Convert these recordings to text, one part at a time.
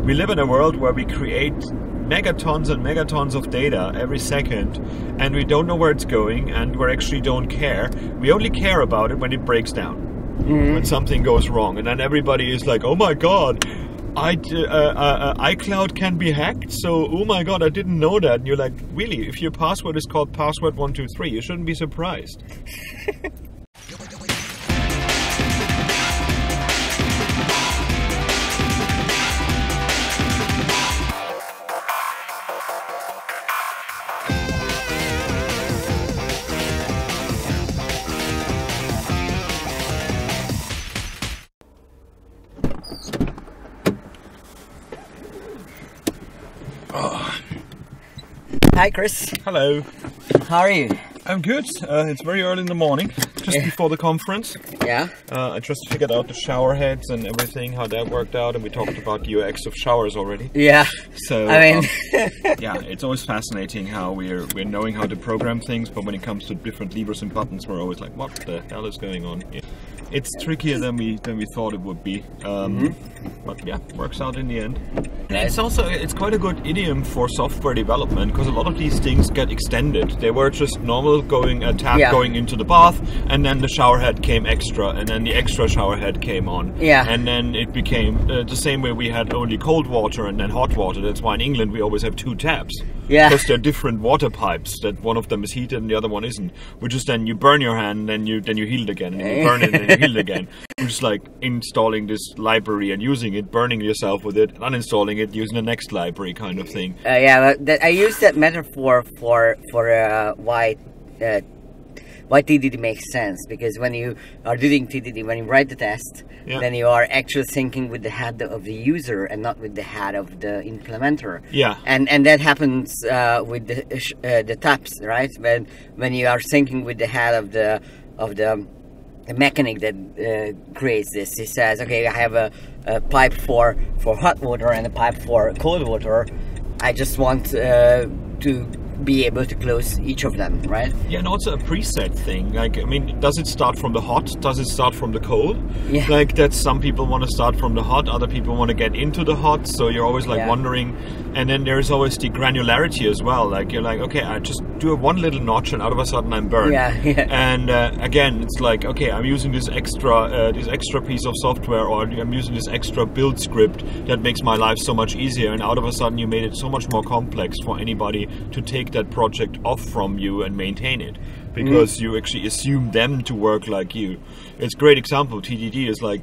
we live in a world where we create megatons and megatons of data every second, and we don't know where it's going, and we actually don't care. We only care about it when it breaks down, when something goes wrong, and then everybody is like, oh my god, iCloud can be hacked, so oh my god, I didn't know that. And you're like, really, if your password is called password123, you shouldn't be surprised. Hi, Chris. Hello. How are you? I'm good. It's very early in the morning, just before the conference. Yeah. I just figured out the shower heads and everything, how that worked out, and we talked about the UX of showers already. Yeah. So I mean, yeah, it's always fascinating how we're knowing how to program things, but when it comes to different levers and buttons, we're always like, what the hell is going on here? It's trickier than we thought it would be, but yeah, works out in the end. And it's quite a good idiom for software development, because a lot of these things get extended. They were just normal tap going into the bath, and then the shower head came extra, and then the extra shower head came on. Yeah. And then it became the same way we had only cold water and then hot water. That's why in England we always have two taps. Yeah. Because they're different water pipes, that one of them is heated and the other one isn't. Which is then you burn your hand, then you heat it again, and then you burn it and then you heat it again. Which is like installing this library and using it, burning yourself with it, uninstalling it, using the next library kind of thing. Yeah, I use that metaphor for why TDD makes sense, because when you are doing TDD, when you write the test, then you are actually thinking with the head of the user and not with the head of the implementer. Yeah. And that happens with the taps, right? When you are thinking with the head of the mechanic that creates this, he says, okay, I have a pipe for hot water and a pipe for cold water. I just want to be able to close each of them, right? Yeah, and also a preset thing. Like, I mean, does it start from the hot? Does it start from the cold? Yeah. Like, that some people want to start from the hot, other people want to get into the hot, so you're always like wondering. And then there's always the granularity as well. Like, you're like, okay, I just do one little notch and out of a sudden I'm burned. Yeah. And again, it's like, okay, I'm using this extra piece of software, or I'm using this extra build script that makes my life so much easier, and out of a sudden you made it so much more complex for anybody to take that project off from you and maintain it, because you actually assume them to work like you. It's a great example. TDD is like,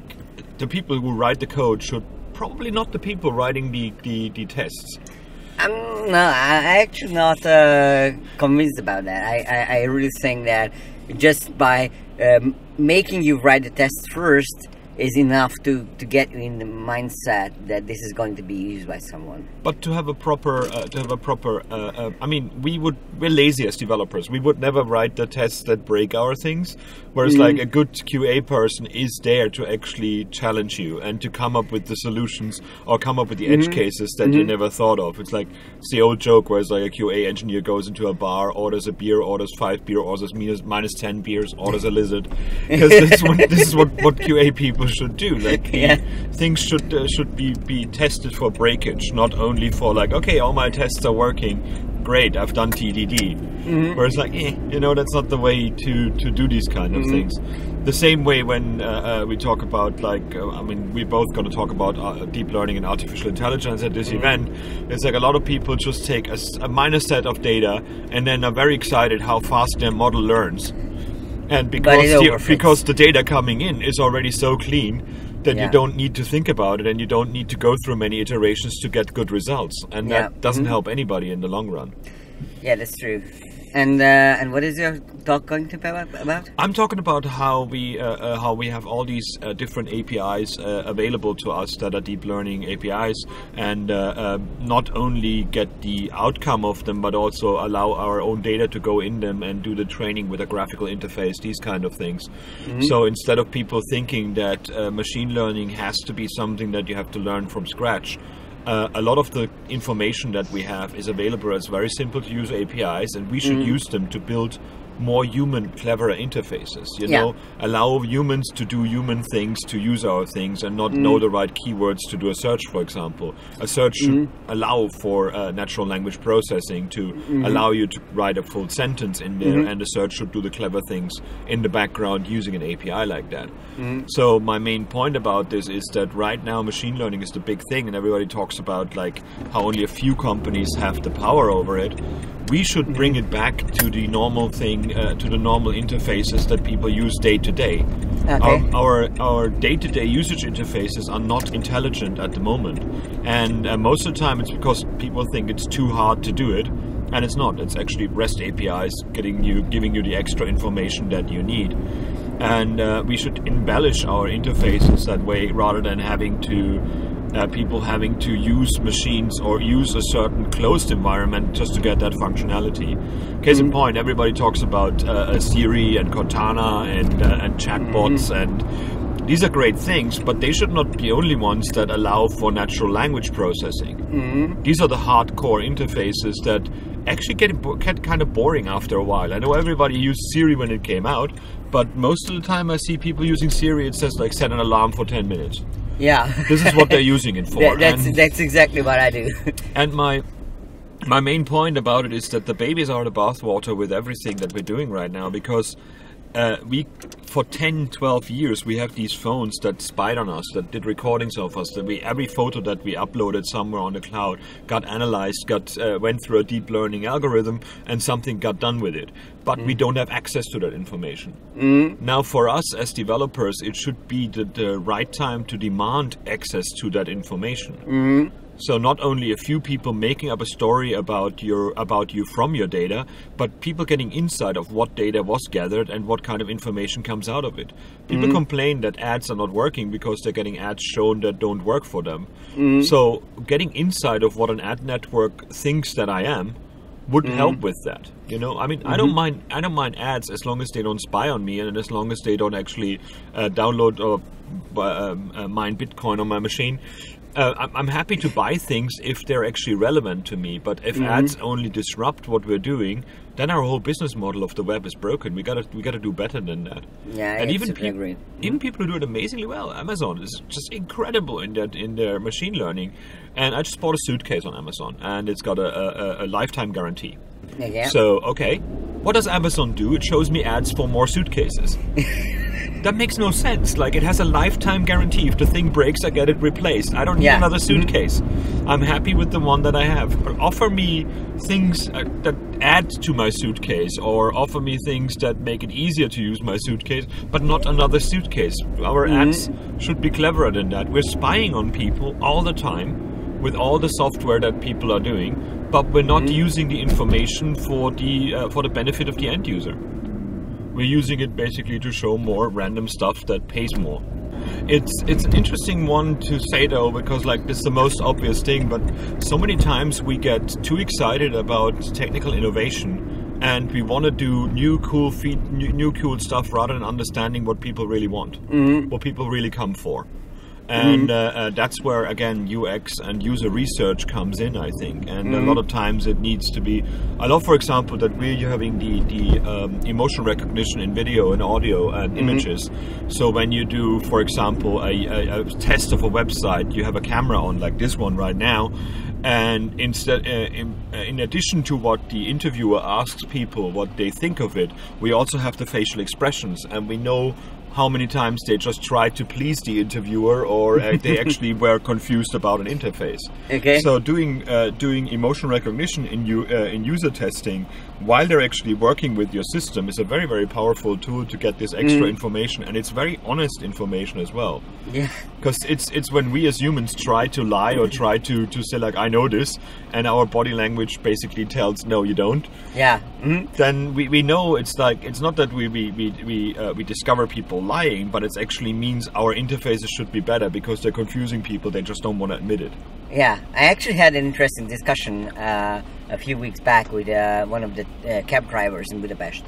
the people who write the code should probably not the people writing the tests. No, I'm actually not convinced about that. I really think that just by making you write the test first is enough to get you in the mindset that this is going to be used by someone. But to have a proper, I mean, we're lazy as developers. We would never write the tests that break our things. Whereas like a good QA person is there to actually challenge you and to come up with the solutions or come up with the edge cases that you never thought of. It's like, it's the old joke where it's like a QA engineer goes into a bar, orders a beer, orders 5 beer, orders minus 10 beers, orders a lizard. Because this is what QA people should do. Like things should be tested for breakage, not only for like, okay, all my tests are working, great, I've done TDD. Whereas like, that's not the way to do these kind of things. The same way when we talk about like, we're both going to talk about deep learning and artificial intelligence at this event. It's like a lot of people just take a minor set of data and then are very excited how fast their model learns. And because the data coming in is already so clean that you don't need to think about it, and you don't need to go through many iterations to get good results, and that doesn't help anybody in the long run. Yeah, that's true. And what is your talk going to be about? I'm talking about how we have all these different APIs available to us that are deep learning APIs, and not only get the outcome of them, but also allow our own data to go in them and do the training with a graphical interface, these kind of things. So instead of people thinking that machine learning has to be something that you have to learn from scratch, a lot of the information that we have is available as very simple to use APIs, and we should use them to build more human, cleverer interfaces. You know, allow humans to do human things, to use our things, and not know the right keywords to do a search, for example. A search should allow for natural language processing to allow you to write a full sentence in there, and the search should do the clever things in the background using an API like that. So my main point about this is that right now machine learning is the big thing, and everybody talks about like how only a few companies have the power over it. We should bring it back to the normal thing, to the normal interfaces that people use day to day. Our day-to-day usage interfaces are not intelligent at the moment, and most of the time it's because people think it's too hard to do it, and it's not. It's actually REST APIs giving you the extra information that you need, and we should embellish our interfaces that way rather than having to. People having to use machines or use a certain closed environment just to get that functionality. Case in point, everybody talks about Siri and Cortana and chatbots, and these are great things, but they should not be the only ones that allow for natural language processing. These are the hardcore interfaces that actually get kind of boring after a while. I know everybody used Siri when it came out, but most of the time I see people using Siri, it says like set an alarm for 10 minutes. Yeah. This is what they're using it for. That's exactly what I do. And my main point about it is that the babies are the bathwater with everything that we're doing right now, because for 10, 12 years we have these phones that spied on us, that did recordings of us, that every photo that we uploaded somewhere on the cloud got analyzed, went through a deep learning algorithm, and something got done with it. But we don't have access to that information. Now for us as developers, it should be the right time to demand access to that information. So not only a few people making up a story about you from your data, but people getting insight of what data was gathered and what kind of information comes out of it. People complain that ads are not working because they're getting ads shown that don't work for them. So getting insight of what an ad network thinks that I am would help with that. You know, I mean, I don't mind ads as long as they don't spy on me, and as long as they don't actually download or mine Bitcoin on my machine. I'm happy to buy things if they're actually relevant to me, but if ads only disrupt what we're doing, then our whole business model of the web is broken. We gotta do better than that. Yeah, and even people who do it amazingly well. Amazon is just incredible in their machine learning. And I just bought a suitcase on Amazon, and it's got a lifetime guarantee. Yeah. So okay, what does Amazon do? It shows me ads for more suitcases. That makes no sense. Like, it has a lifetime guarantee. If the thing breaks, I get it replaced. I don't need another suitcase. I'm happy with the one that I have. But offer me things that add to my suitcase, or offer me things that make it easier to use my suitcase, but not another suitcase. Our ads should be cleverer than that. We're spying on people all the time with all the software that people are doing, but we're not using the information for the benefit of the end user. We're using it basically to show more random stuff that pays more. It's an interesting one to say though, because like this is the most obvious thing, but so many times we get too excited about technical innovation and we want to do new cool stuff rather than understanding what people really want, what people really come for. And that's where, again, UX and user research comes in, I think. And a lot of times it needs to be... I love, for example, that we're having the emotion recognition in video and audio and images. So when you do, for example, a test of a website, you have a camera on, like this one right now. And instead, in addition to what the interviewer asks people, what they think of it, we also have the facial expressions. And we know how many times they just tried to please the interviewer, or they actually were confused about an interface. Okay. So doing emotion recognition in user testing while they're actually working with your system is a very, very powerful tool to get this extra information, and it's very honest information as well. Yeah. Because it's when we as humans try to lie or try to say like, I know this, and our body language basically tells no, you don't. Yeah. Then we know it's like, it's not that we discover people lying, but it actually means our interfaces should be better because they're confusing people. They just don't want to admit it. Yeah, I actually had an interesting discussion a few weeks back with one of the cab drivers in Budapest,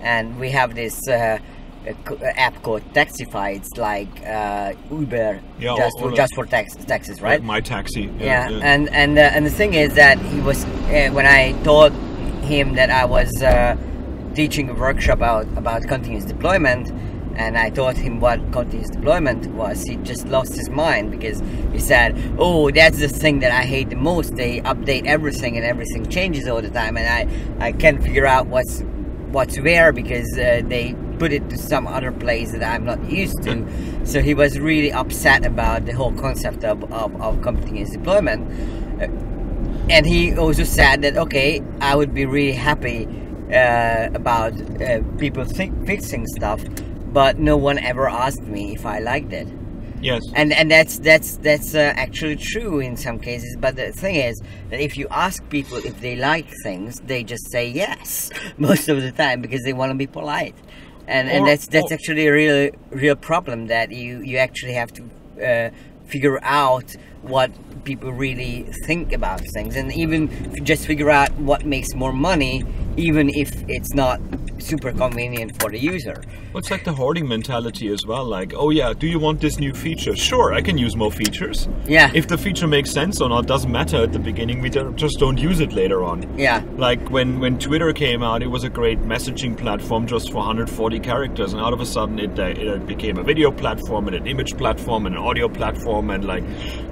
and we have this app called Taxify. It's like Uber, just for taxis, right? Like My Taxi. Yeah. And the thing is that he was when I told him that I was teaching a workshop about continuous deployment, and I taught him what continuous deployment was. He just lost his mind because he said, "Oh, that's the thing that I hate the most. They update everything and everything changes all the time, and I can't figure out what's where because they put it to some other place that I'm not used to." So he was really upset about the whole concept of continuous deployment. And he also said that, okay, I would be really happy about people fixing stuff, but no one ever asked me if I liked it. Yes. And that's actually true in some cases. But the thing is that if you ask people if they like things, they just say yes most of the time because they want to be polite. And that's actually a real problem, that you actually have to figure out what people really think about things, and even just figure out what makes more money, even if it's not super convenient for the user. Well, it's like the hoarding mentality as well. Like, oh yeah, do you want this new feature? Sure, I can use more features. Yeah. If the feature makes sense or not doesn't matter at the beginning. We just don't use it later on. Yeah. Like when Twitter came out, it was a great messaging platform just for 140 characters, and out of a sudden it became a video platform and an image platform and an audio platform, and like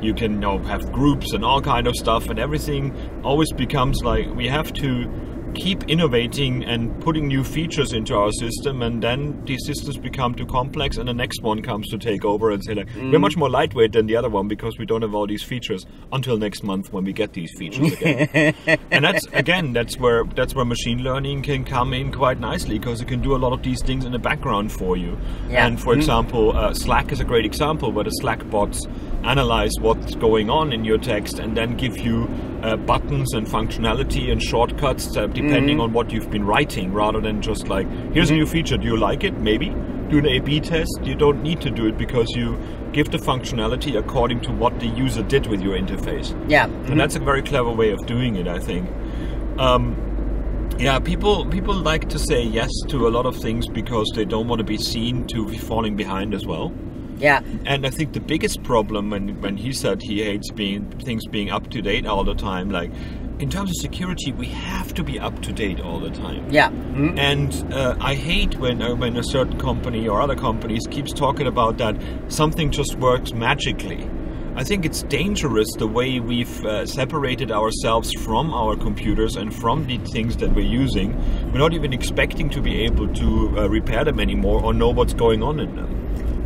you can have groups and all kind of stuff, and everything always becomes like we have to keep innovating and putting new features into our system, and then these systems become too complex and the next one comes to take over and say like, we're much more lightweight than the other one because we don't have all these features until next month when we get these features again. And that's where machine learning can come in quite nicely, because it can do a lot of these things in the background for you. Yeah. And for example, Slack is a great example where the Slack bots analyze what's going on in your text and then give you buttons and functionality and shortcuts depending on what you've been writing, rather than just like, here's a new feature, do you like it? Maybe. Do an A/B test. You don't need to do it because you give the functionality according to what the user did with your interface. Yeah. And that's a very clever way of doing it, I think. Yeah, people like to say yes to a lot of things because they don't want to be seen to be falling behind as well. Yeah. And I think the biggest problem when he said he hates things being up to date all the time, like in terms of security, we have to be up to date all the time. Yeah. And I hate when a certain company or other companies keeps talking about that something just works magically. I think it's dangerous the way we've separated ourselves from our computers and from the things that we're using. We're not even expecting to be able to repair them anymore or know what's going on in them.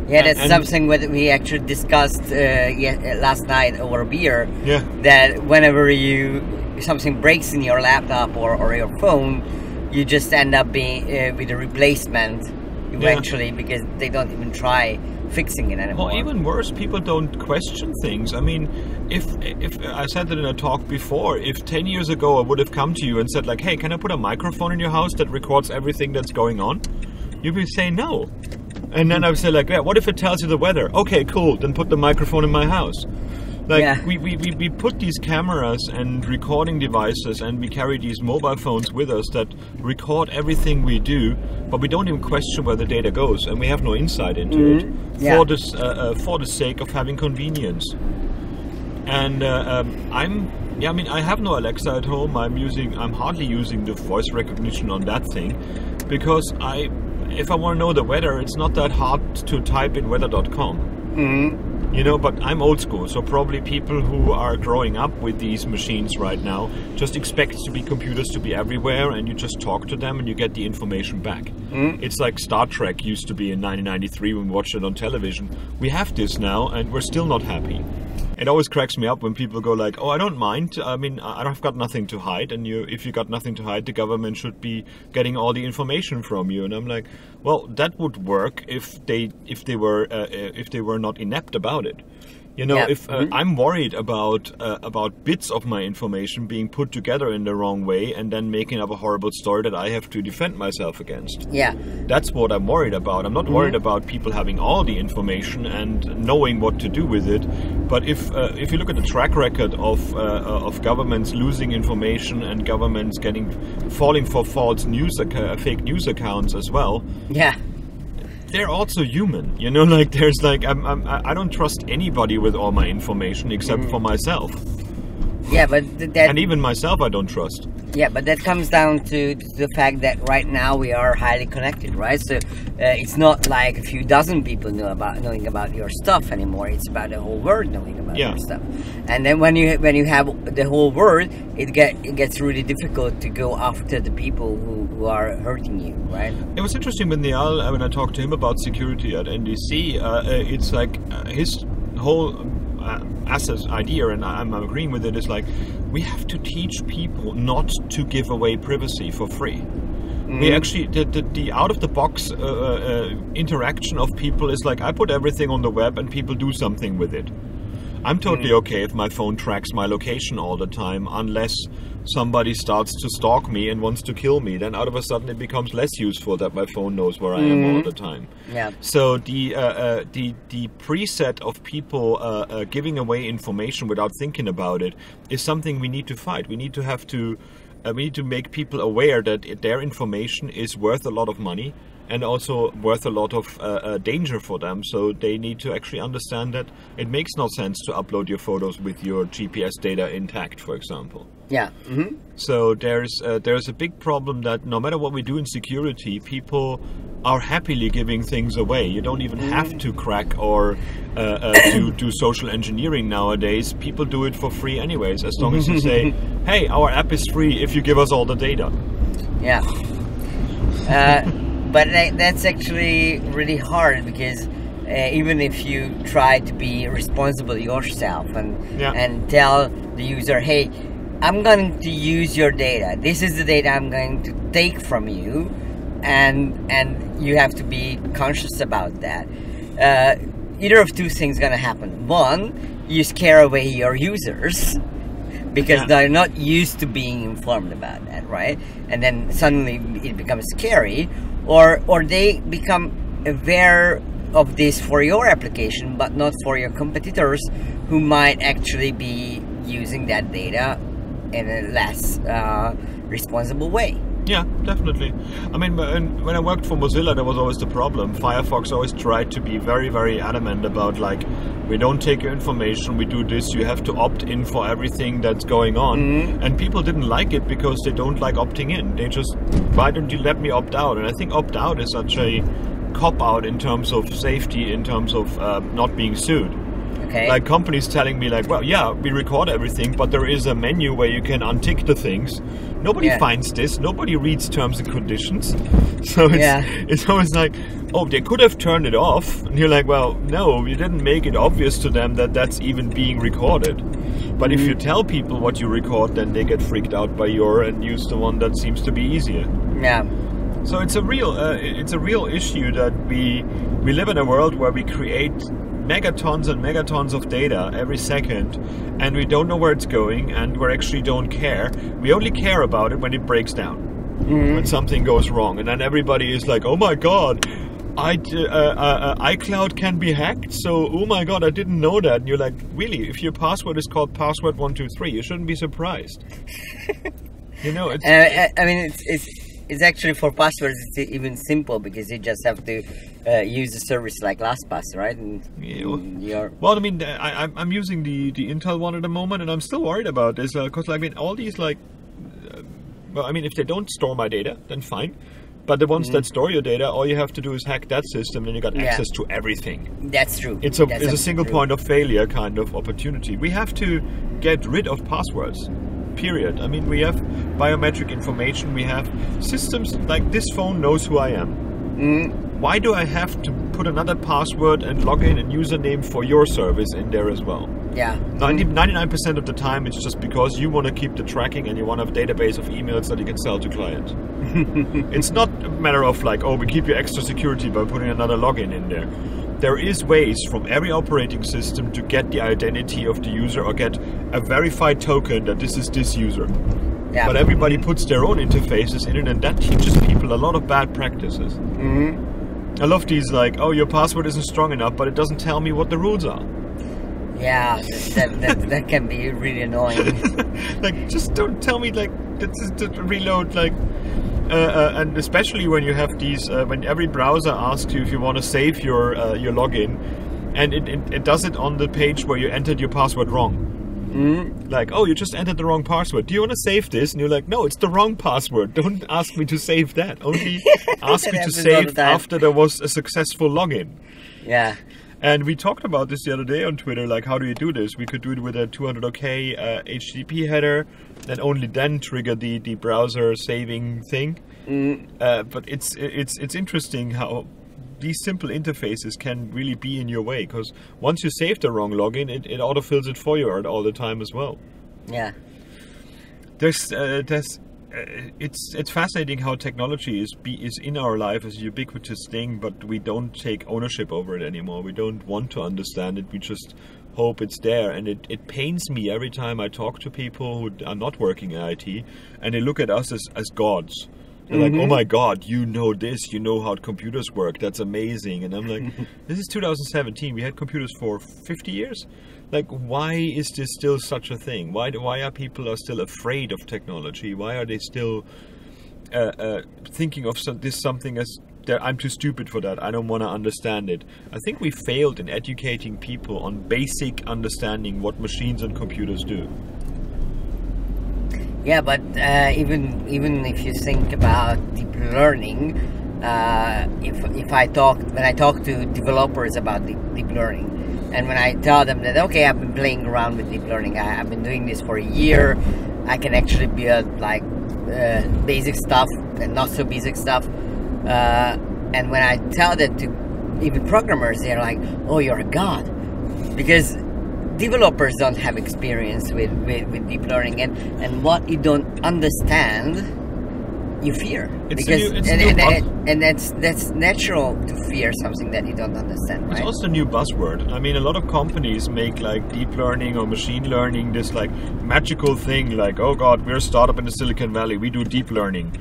Yeah, that's something that we actually discussed last night over a beer. Yeah. That whenever something breaks in your laptop or your phone, you just end up being with a replacement eventually, because they don't even try fixing it anymore. Well, even worse, people don't question things. I mean, if I said that in a talk before, if 10 years ago I would have come to you and said like, hey, can I put a microphone in your house that records everything that's going on? You'd be saying no. And then I would say like, yeah, what if it tells you the weather? Okay, cool, then put the microphone in my house. Like, we put these cameras and recording devices, and we carry these mobile phones with us that record everything we do, but we don't even question where the data goes, and we have no insight into it for the sake of having convenience. And I have no Alexa at home. I'm hardly using the voice recognition on that thing, because if I want to know the weather, it's not that hard to type in weather.com. You know, but I'm old school, so probably people who are growing up with these machines right now just expect computers to be everywhere, and you just talk to them and you get the information back. It's like Star Trek used to be in 1993 when we watched it on television. We have this now, and we're still not happy. It always cracks me up when people go like, oh, I don't mind. I mean, I've got nothing to hide, and if you got nothing to hide, the government should be getting all the information from you. And I'm like, well, that would work if they were not inept about it. You know, if I'm worried about bits of my information being put together in the wrong way and then making up a horrible story that I have to defend myself against. Yeah, that's what I'm worried about. I'm not worried about people having all the information and knowing what to do with it. But if you look at the track record of governments losing information and governments falling for fake news accounts as well. Yeah. They're also human, you know, like there's like, I don't trust anybody with all my information except for myself. Yeah, but and even myself I don't trust. Yeah, but that comes down to the fact that right now we are highly connected, right? So it's not like a few dozen people knowing about your stuff anymore. It's about the whole world knowing about your stuff. And then when you have the whole world, it gets really difficult to go after the people who are hurting you, right? It was interesting when when I talked to him about security at NDC. It's like his whole idea, and I'm agreeing with it, is like we have to teach people not to give away privacy for free. We actually the out of the box interaction of people is like, I put everything on the web and people do something with it. I'm totally okay if my phone tracks my location all the time, unless somebody starts to stalk me and wants to kill me. Then out of a sudden it becomes less useful that my phone knows where I am all the time. Yeah. So the preset of people giving away information without thinking about it is something we need to fight. We need to make people aware that their information is worth a lot of money and also worth a lot of danger for them. So they need to actually understand that it makes no sense to upload your photos with your GPS data intact, for example. Yeah. So there's a big problem that no matter what we do in security, people are happily giving things away. You don't even have to crack or do social engineering nowadays. People do it for free anyways, as long as you say, hey, our app is free if you give us all the data. Yeah. But that's actually really hard, because even if you try to be responsible yourself and tell the user, hey, I'm going to use your data. This is the data I'm going to take from you, and you have to be conscious about that. Either of two things going to happen. One, you scare away your users because they're not used to being informed about that, right? And then suddenly it becomes scary, or they become aware of this for your application, but not for your competitors, who might actually be using that data in a less responsible way. Yeah, definitely. I mean, when I worked for Mozilla, there was always the problem. Firefox always tried to be very, very adamant about, like, we don't take your information, we do this, you have to opt in for everything that's going on. And people didn't like it because they don't like opting in. They just, why don't you let me opt out? And I think opt out is such a cop-out in terms of safety, in terms of not being sued. Okay. Like companies telling me, like, well, yeah, we record everything, but there is a menu where you can untick the things. Nobody finds this. Nobody reads terms and conditions. So it's always like, oh, they could have turned it off. And you're like, well, no, you didn't make it obvious to them that that's even being recorded. But if you tell people what you record, then they get freaked out by and use the one that seems to be easier. Yeah. So it's a real issue that we live in a world where we create megatons and megatons of data every second, and we don't know where it's going, and we actually don't care. We only care about it when it breaks down, when something goes wrong, and then everybody is like, oh my god, iCloud can be hacked, so oh my god, I didn't know that. And you're like, really? If your password is called password123, you shouldn't be surprised. You know, it's I mean, it's actually, for passwords, it's even simple, because you just have to use a service like LastPass, right? And well, I mean, I'm using the Intel one at the moment, and I'm still worried about this, because I mean, all these, like, well, I mean, if they don't store my data, then fine. But the ones that store your data, all you have to do is hack that system, and you got access to everything. That's true. It's a single point of failure kind of opportunity. We have to get rid of passwords. Period. I mean, we have biometric information, we have systems like this phone knows who I am. Why do I have to put another password and login and username for your service in there as well? Yeah. 99% of the time it's just because you want to keep the tracking and you want a database of emails that you can sell to clients. It's not a matter of like, oh, we keep your extra security by putting another login in there. There is ways from every operating system to get the identity of the user or get a verified token that this is this user. Yeah. But everybody puts their own interfaces in it, and that teaches people a lot of bad practices. I love these, like, oh, your password isn't strong enough, but it doesn't tell me what the rules are. Yeah, that can be really annoying. Like, just don't tell me, like, this is to reload, like, and especially when you have these, when every browser asks you if you want to save your login, and it does it on the page where you entered your password wrong. Like, oh, you just entered the wrong password. Do you want to save this? And you're like, no, it's the wrong password. Don't ask me to save that. Only ask me to save after there was a successful login. Yeah. And we talked about this the other day on Twitter, like, how do you do this? We could do it with a 200OK HTTP header, and only then trigger the browser saving thing. But it's interesting how these simple interfaces can really be in your way, because once you save the wrong login, it autofills it for you all the time as well. Yeah. It's fascinating how technology is in our life as a ubiquitous thing, but we don't take ownership over it anymore. We don't want to understand it. We just hope it's there, and it pains me every time I talk to people who are not working in IT, and they look at us as gods. They're like, oh my God, you know this, you know how computers work, that's amazing. And I'm like, this is 2017, we had computers for 50 years? Like, why is this still such a thing? Why are people still afraid of technology? Why are they still thinking of this something as, I'm too stupid for that, I don't want to understand it? I think we failed in educating people on basic understanding what machines and computers do. Yeah, but even if you think about deep learning, when I talk to developers about deep learning, and when I tell them that, okay, I've been playing around with deep learning, I've been doing this for a year, I can actually build like basic stuff and not so basic stuff, and when I tell that to even programmers, they're like, oh, you're a god, because developers don't have experience with deep learning, and what you don't understand, you fear. And that's natural to fear something that you don't understand, right? It's also a new buzzword. I mean, a lot of companies make like deep learning or machine learning this like magical thing, like, oh God, we're a startup in the Silicon Valley, we do deep learning.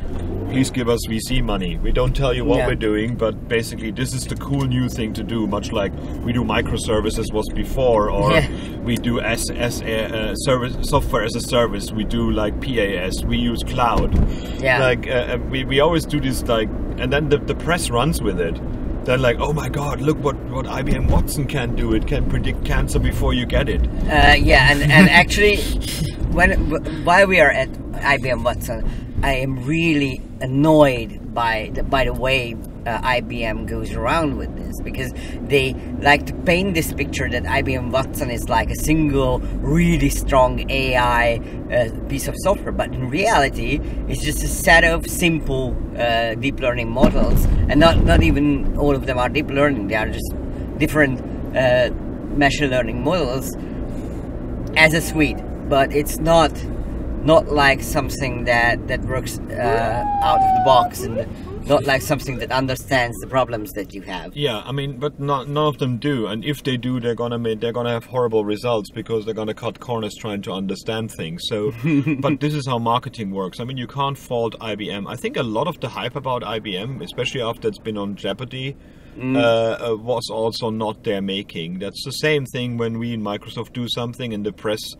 Please give us VC money. We don't tell you what we're doing, but basically this is the cool new thing to do, much like we do microservices was before, or we do service, software as a service, we do like PaaS, we use cloud. Yeah. Like we always do this, like, and then the press runs with it. Then like, oh my God, look what IBM Watson can do. It can predict cancer before you get it. And actually, while we are at IBM Watson, I am really annoyed by the way IBM goes around with this, because they like to paint this picture that IBM Watson is like a single really strong AI piece of software, but in reality it's just a set of simple deep learning models, and not even all of them are deep learning, they are just different machine learning models as a suite, but it's not like something that works out of the box, and not like something that understands the problems that you have. Yeah, I mean, but none of them do, and if they do, they're gonna have horrible results, because they're gonna cut corners trying to understand things. So, but this is how marketing works. I mean, you can't fault IBM. I think a lot of the hype about IBM, especially after it's been on Jeopardy, was also not their making. That's the same thing when we in Microsoft do something and the press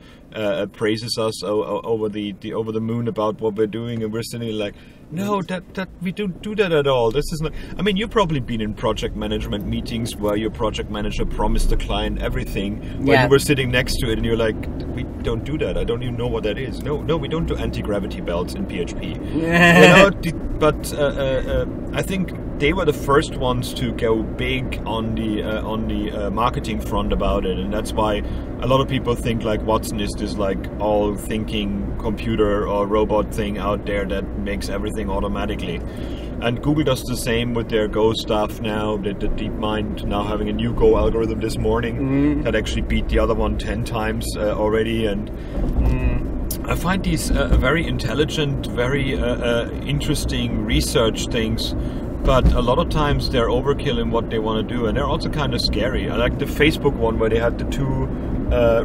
praises us over the moon about what we're doing, and we're sitting like, no, that we don't do that at all. This is not. I mean, you've probably been in project management meetings where your project manager promised the client everything when you were sitting next to it, and you're like, we don't do that. I don't even know what that is. No, we don't do anti-gravity belts in PHP. But I think they were the first ones to go big on the marketing front about it, and that's why a lot of people think like Watson is this like all thinking computer or robot thing out there that makes everything automatically. And Google does the same with their Go stuff now. The DeepMind now having a new Go algorithm this morning that actually beat the other one 10 times already. And I find these very intelligent, very interesting research things, but a lot of times they're overkill in what they want to do, and they're also kind of scary. I like the Facebook one where they had the two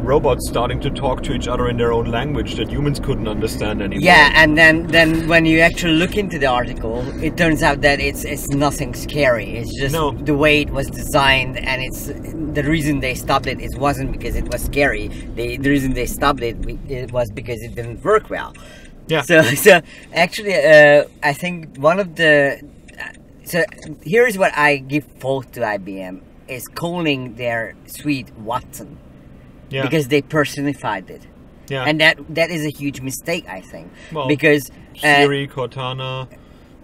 robots starting to talk to each other in their own language that humans couldn't understand anymore. Yeah, and then when you actually look into the article, it turns out that it's nothing scary. It's just the way it was designed, and it's the reason they stopped it. It wasn't because it was scary. The reason they stopped it was because it didn't work well. Yeah. So actually, I think one of the so here's what I give fault to IBM is calling their suite Watson. Yeah. Because they personified it. Yeah. And that is a huge mistake, I think. Well, because Siri, Cortana,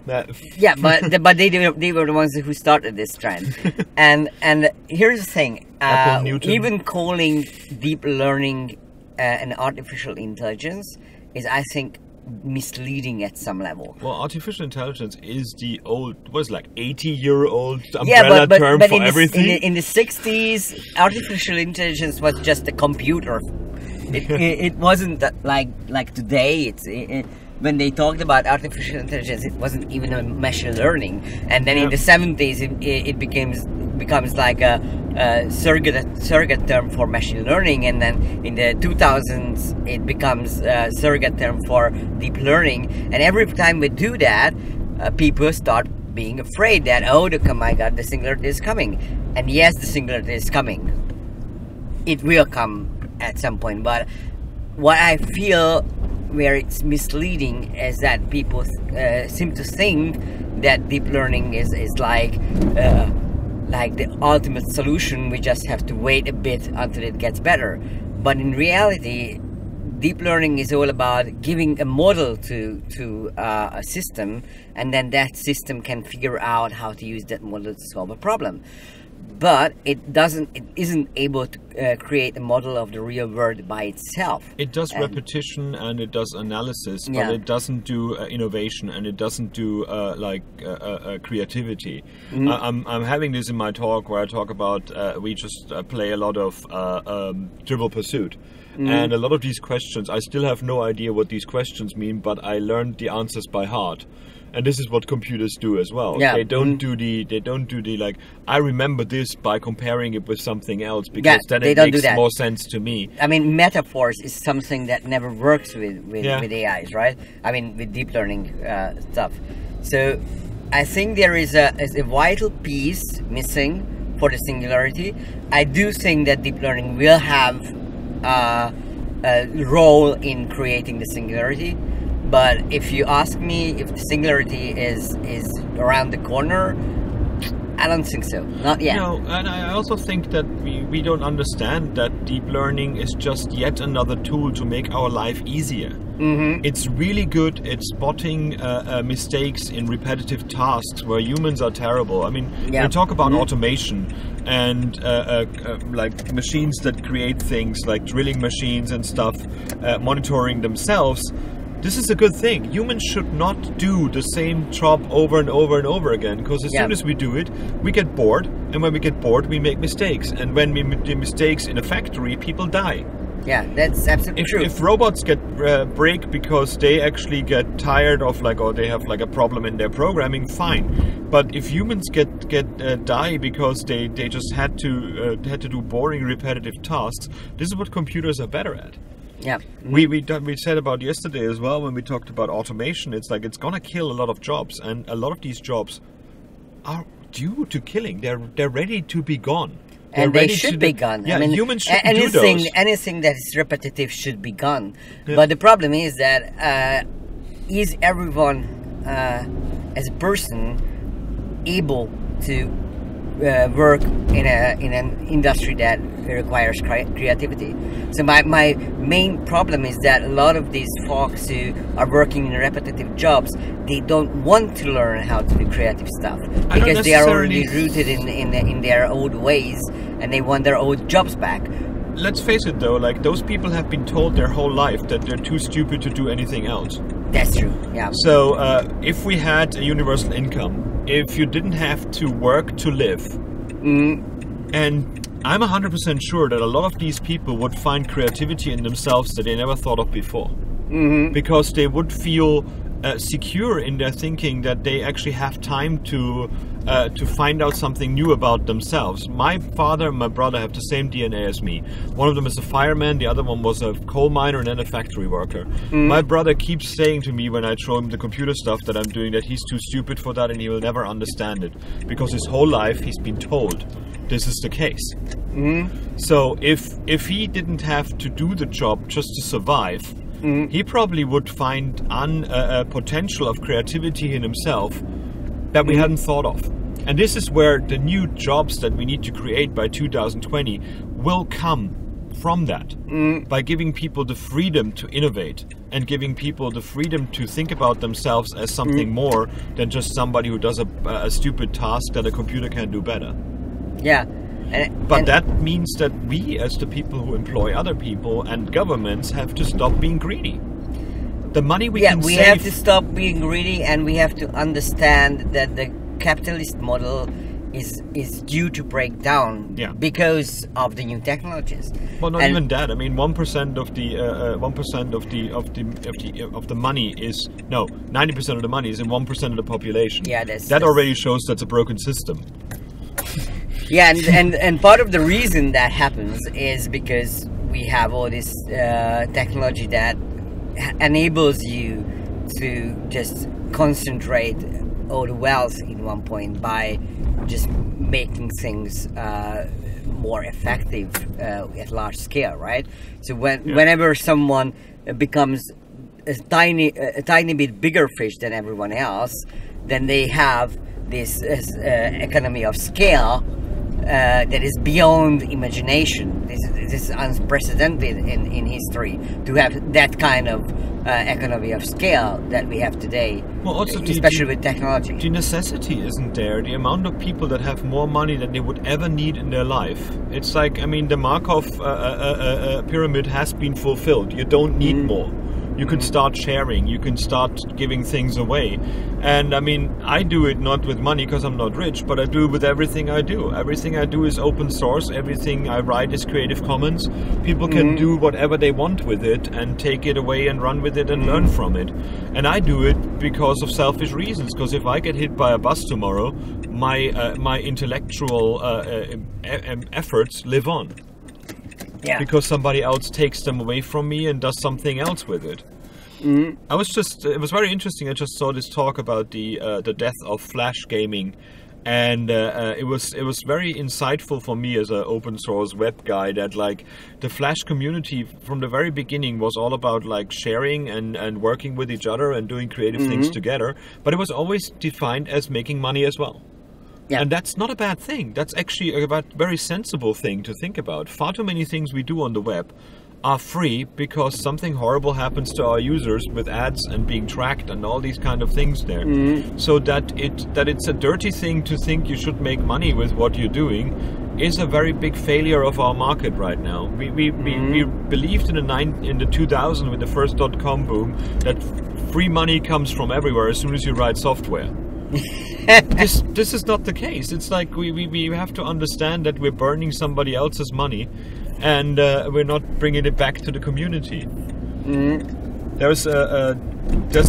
that. Yeah, but they were the ones who started this trend. and here's the thing: Apple Newton. even calling deep learning and artificial intelligence is, I think, misleading at some level. Well, artificial intelligence is the old, 80-year-old umbrella term for everything. In the 60s, artificial intelligence was just a computer. It wasn't like today. When they talked about artificial intelligence, it wasn't even a machine learning. And then in the 70s, it becomes like a surrogate term for machine learning. And then in the 2000s, it becomes a surrogate term for deep learning. And every time we do that, people start being afraid that, oh my God, the singularity is coming. And yes, the singularity is coming. It will come at some point. But what I feel where it's misleading is that people seem to think that deep learning is like the ultimate solution. We just have to wait a bit until it gets better. But in reality, deep learning is all about giving a model to a system, and then that system can figure out how to use that model to solve a problem. But it isn't able to create a model of the real world by itself. It does repetition and it does analysis, but it doesn't do innovation, and it doesn't do creativity. Mm-hmm. I'm having this in my talk where I talk about we just play a lot of Trivial Pursuit. Mm-hmm. And a lot of these questions, I still have no idea what these questions mean, but I learned the answers by heart. And this is what computers do as well. Yeah. They don't do the like, I remember this by comparing it with something else, because then it makes more sense to me. I mean, metaphors is something that never works with AIs, right? I mean, with deep learning stuff. So I think there is a vital piece missing for the singularity. I do think that deep learning will have a role in creating the singularity. But if you ask me if the singularity is around the corner, I don't think so. Not yet. No, and I also think that we don't understand that deep learning is just yet another tool to make our life easier. Mm-hmm. It's really good at spotting mistakes in repetitive tasks where humans are terrible. I mean, when we talk about automation and like machines that create things like drilling machines and stuff, monitoring themselves, this is a good thing. Humans should not do the same job over and over and over again, because as soon as we do it, we get bored, and when we get bored, we make mistakes. And when we do mistakes in a factory, people die. Yeah, that's absolutely true. If robots get break because they actually get tired of or they have a problem in their programming, fine. But if humans get die because they just had to do boring repetitive tasks, this is what computers are better at. Yeah, we said about yesterday as well when we talked about automation. It's like it's gonna kill a lot of jobs, and a lot of these jobs are due to killing. They're ready to be gone. And they should be gone. Yeah, I mean, humans shouldn't do those. Anything that is repetitive should be gone. Yeah. But the problem is that is everyone as a person able to work in an industry that requires creativity? So my main problem is that a lot of these folks who are working in repetitive jobs, they don't want to learn how to do creative stuff because they are already rooted in their old ways, and they want their old jobs back. Let's face it though, those people have been told their whole life that they're too stupid to do anything else. That's true, yeah. So if we had a universal income, if you didn't have to work to live, and I'm 100% sure that a lot of these people would find creativity in themselves that they never thought of before. Because they would feel secure in their thinking that they actually have time to find out something new about themselves. My father and my brother have the same DNA as me. One of them is a fireman, the other one was a coal miner and then a factory worker. My brother keeps saying to me when I show him the computer stuff that I'm doing that he's too stupid for that and he will never understand it, because his whole life he's been told this is the case. So if he didn't have to do the job just to survive, he probably would find a potential of creativity in himself that we hadn't thought of. And this is where the new jobs that we need to create by 2020 will come from that by giving people the freedom to innovate and giving people the freedom to think about themselves as something more than just somebody who does a stupid task that a computer can do better. Yeah. But that means that we, as the people who employ other people and governments, have to stop being greedy. The money we can save... have to stop being greedy, and we have to understand that the capitalist model is due to break down because of the new technologies. Well, not even that. I mean, 1% of the money is 90% of the money is in 1% of the population. Yeah, that already shows that's a broken system. Yeah, and part of the reason that happens is because we have all this technology that enables you to just concentrate all the wealth in one point by just making things more effective at large scale, right? So whenever someone becomes a tiny bit bigger fish than everyone else, then they have this economy of scale that is beyond imagination. This is unprecedented in history to have that kind of economy of scale that we have today, also especially with technology. The necessity isn't there. The amount of people that have more money than they would ever need in their life. It's like, I mean, the Markov pyramid has been fulfilled. You don't need more. You can start sharing, you can start giving things away. And I mean, I do it not with money because I'm not rich, but I do it with everything I do. Everything I do is open source, everything I write is Creative Commons. People can do whatever they want with it and take it away and run with it and learn from it. And I do it because of selfish reasons, because if I get hit by a bus tomorrow, my intellectual efforts live on. Yeah. Because somebody else takes them away from me and does something else with it. It was very interesting. I just saw this talk about the death of Flash gaming, and it was very insightful for me as an open source web guy that like the Flash community from the very beginning was all about like sharing and working with each other and doing creative things together, but it was always defined as making money as well. Yeah. And that's not a bad thing. That's actually a very sensible thing to think about. Far too many things we do on the web are free because something horrible happens to our users with ads and being tracked and all these kind of things there. So that it's a dirty thing to think you should make money with what you're doing is a very big failure of our market right now. We believed in the 2000 with the first .com boom that free money comes from everywhere as soon as you write software. This is not the case. It's like we have to understand that we're burning somebody else's money and we're not bringing it back to the community. There's a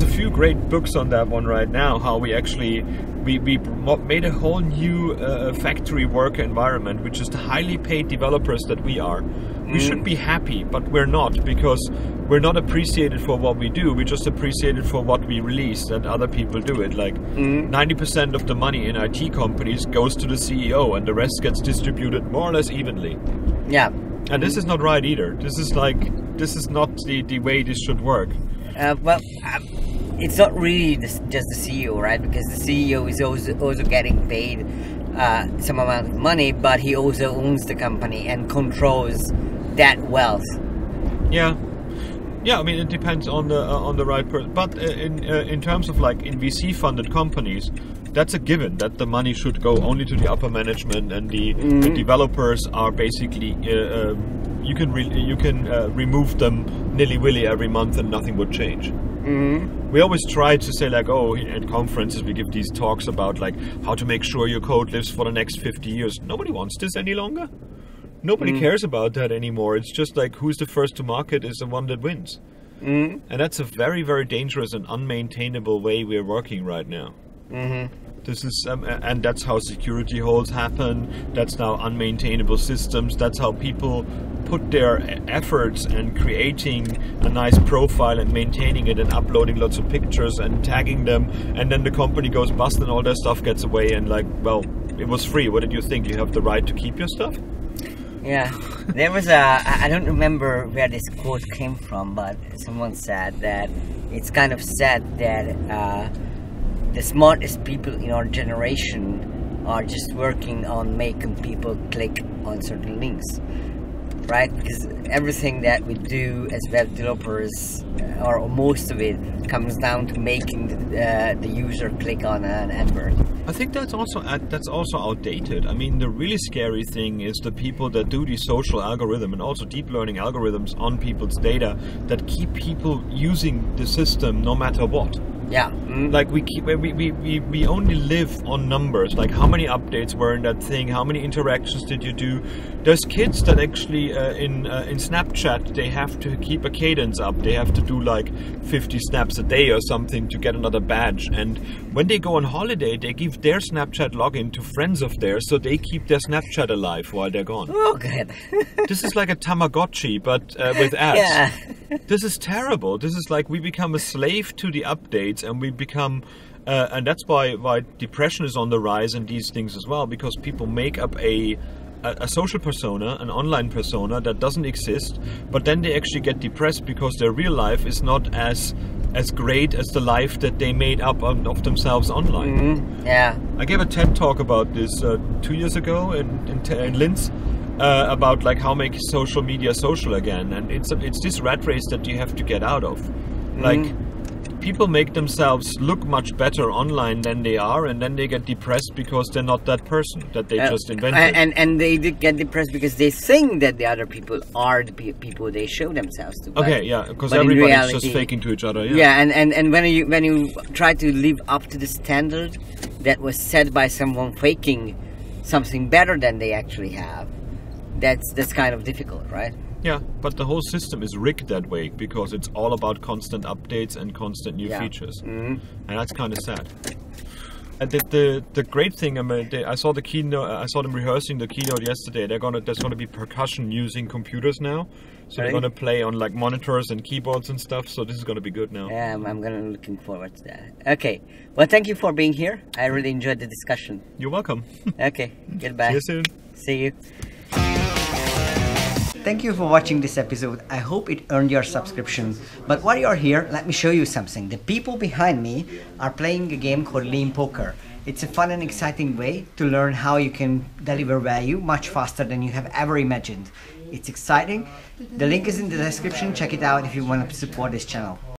few great books on that one right now, how we actually we made a whole new factory work environment, which is the highly paid developers that we are. We should be happy, but we're not, because we're not appreciated for what we do. We're just appreciated for what we release and other people do it. Like 90% of the money in IT companies goes to the CEO and the rest gets distributed more or less evenly. Yeah. And this is not right either. This is not the way this should work. It's not really just the CEO, right? Because the CEO is also getting paid some amount of money, but he also owns the company and controls that wealth. Yeah. I mean, it depends on the right person. But in terms of like in VC funded companies, that's a given that the money should go only to the upper management, and the developers are basically you can remove them nilly-willy every month and nothing would change. We always try to say like, oh, at conferences we give these talks about like how to make sure your code lives for the next 50 years. Nobody wants this any longer. Nobody cares about that anymore. It's just like who's the first to market is the one that wins. And that's a very, very dangerous and unmaintainable way we're working right now. This is and that's how security holes happen. That's now unmaintainable systems. That's how people put their efforts in creating a nice profile and maintaining it and uploading lots of pictures and tagging them, and then the company goes bust and all their stuff gets away, and like, well, it was free. What did you think? You have the right to keep your stuff? Yeah, there was I don't remember where this quote came from, but someone said that it's kind of sad that the smartest people in our generation are just working on making people click on certain links. right? Because everything that we do as web developers, or most of it, comes down to making the user click on an advert. I think that's also outdated. I mean, the really scary thing is the people that do these social algorithm and also deep learning algorithms on people's data that keep people using the system no matter what. Yeah. Like we only live on numbers, like how many updates were in that thing, how many interactions did you do. There's kids that actually in Snapchat, they have to keep a cadence up. They have to do like 50 snaps a day or something to get another badge. And when they go on holiday, they give their Snapchat login to friends of theirs, so they keep their Snapchat alive while they're gone. Oh, good. This is like a Tamagotchi, but with ads. Yeah. This is terrible. This is like we become a slave to the updates, and we become, and that's why depression is on the rise and these things as well, because people make up a social persona, an online persona that doesn't exist, but then they actually get depressed because their real life is not as great as the life that they made up of themselves online. Yeah. I gave a TED talk about this 2 years ago in Linz. About like how make social media social again, and it's this rat race that you have to get out of. Like people make themselves look much better online than they are, and then they get depressed because they're not that person that they just invented. And they get depressed because they think that the other people are the people they show themselves to. Okay, yeah, because everybody's just faking to each other. Yeah, and when you try to live up to the standard that was set by someone faking something better than they actually have, that's kind of difficult, right? Yeah, but the whole system is rigged that way because it's all about constant updates and constant new features, and that's kind of sad. And the great thing, I mean, I saw the keynote. I saw them rehearsing the keynote yesterday. There's gonna be percussion using computers now, so they're gonna play on like monitors and keyboards and stuff. So this is gonna be good now. Yeah, I'm looking forward to that. Okay, well, thank you for being here. I really enjoyed the discussion. You're welcome. Okay, goodbye. See you soon. See you. Thank you for watching this episode. I hope it earned your subscription. But while you're here, let me show you something. The people behind me are playing a game called Lean Poker. It's a fun and exciting way to learn how you can deliver value much faster than you have ever imagined. It's exciting. The link is in the description. Check it out if you want to support this channel.